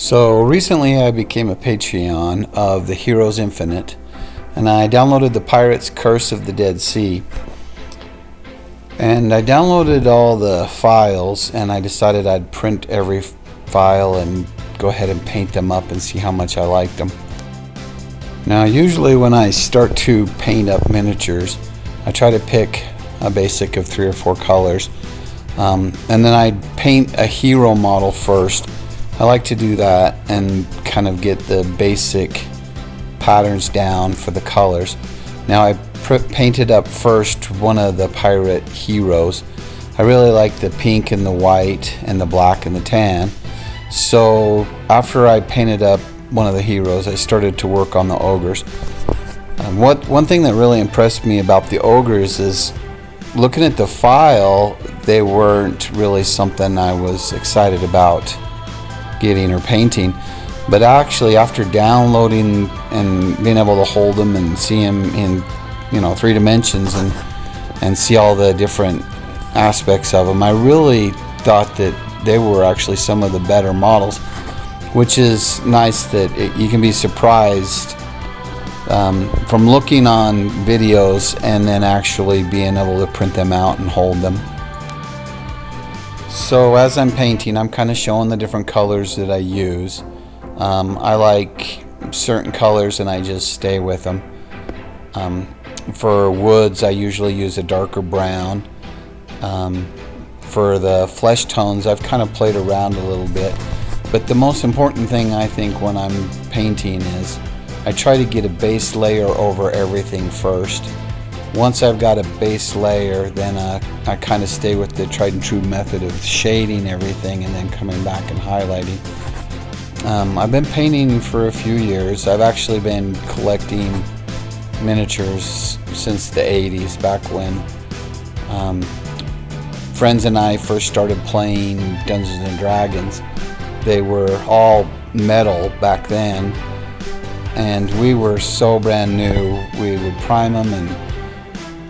So recently I became a Patreon of the Heroes Infinite, and I downloaded the Pirates Curse of the Dead Sea. And I downloaded all the files, and I decided I'd print every file and go ahead and paint them up and see how much I liked them. Now usually when I start to paint up miniatures, I try to pick a basic of 3 or 4 colors, and then I paint a hero model first. I like to do that and kind of get the basic patterns down for the colors. Now I painted up first one of the pirate heroes. I really like the pink and the white and the black and the tan. So after I painted up one of the heroes, I started to work on the ogres. One thing that really impressed me about the ogres is looking at the file, they weren't really something I was excited about getting or painting, but actually after downloading and being able to hold them and see them in 3 dimensions and see all the different aspects of them, I really thought that they were actually some of the better models, which is nice that you can be surprised from looking on videos and then actually being able to print them out and hold them. So as I'm painting, I'm kind of showing the different colors that I use. I like certain colors and I just stay with them. For woods, I usually use a darker brown. For the flesh tones, I've kind of played around a little bit. But the most important thing I think when I'm painting is I try to get a base layer over everything first. Once I've got a base layer, then I kind of stay with the tried and true method of shading everything and then coming back and highlighting. I've been painting for a few years. I've actually been collecting miniatures since the 80s, back when friends and I first started playing Dungeons and Dragons. They were all metal back then, and we were so brand new. We would prime them and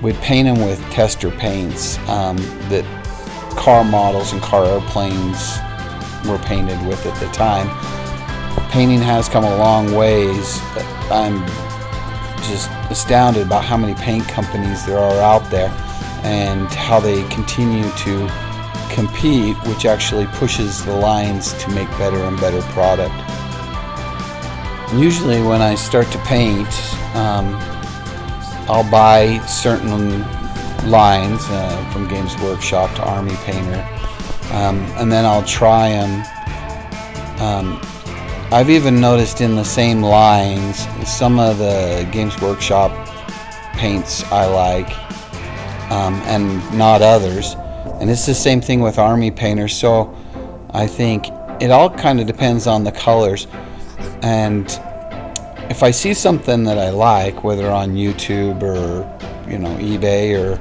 we'd paint them with tester paints that car models and car airplanes were painted with at the time. Painting has come a long ways. I'm just astounded about how many paint companies there are out there and how they continue to compete, which actually pushes the lines to make better and better product. Usually when I start to paint, I'll buy certain lines from Games Workshop to Army Painter, and then I'll try them. I've even noticed in the same lines, some of the Games Workshop paints I like, and not others. And it's the same thing with Army Painter, so I think it all kind of depends on the colors. And if I see something that I like, whether on YouTube or eBay or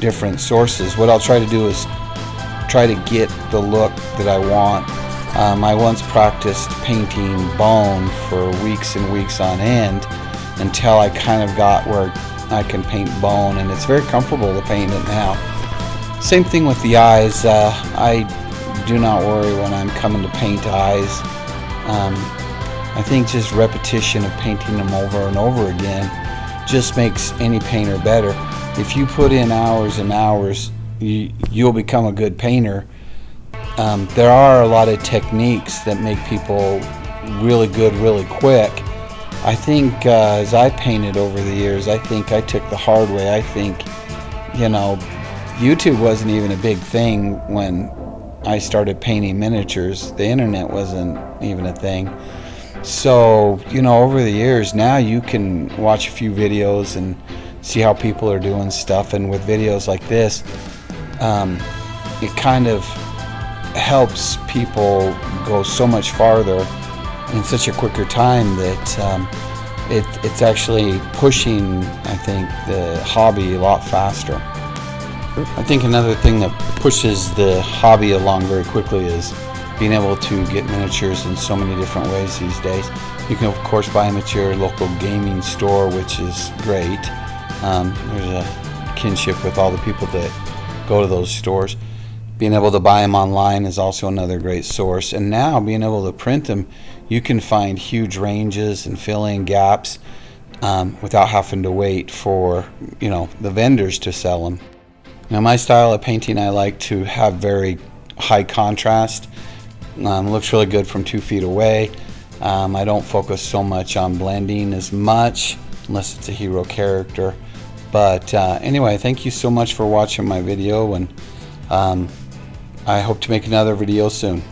different sources, what I'll try to do is try to get the look that I want. I once practiced painting bone for weeks and weeks on end until I kind of got where I can paint bone, and it's very comfortable to paint it now. Same thing with the eyes. I do not worry when I'm coming to paint eyes. I think just repetition of painting them over and over again just makes any painter better. If you put in hours and hours, you'll become a good painter. There are a lot of techniques that make people really good really quick. I think as I painted over the years, I think I took the hard way. I think, YouTube wasn't even a big thing when I started painting miniatures. The internet wasn't even a thing. So, over the years, now you can watch a few videos and see how people are doing stuff. And with videos like this, it kind of helps people go so much farther in such a quicker time that it's actually pushing, I think, the hobby a lot faster. I think another thing that pushes the hobby along very quickly is being able to get miniatures in so many different ways these days. You can of course buy them at your local gaming store, which is great. There's a kinship with all the people that go to those stores. Being able to buy them online is also another great source. And now being able to print them, you can find huge ranges and fill in gaps without having to wait for the vendors to sell them. Now my style of painting, I like to have very high contrast. Looks really good from 2 feet away. I don't focus so much on blending as much unless it's a hero character. But anyway, thank you so much for watching my video, and I hope to make another video soon.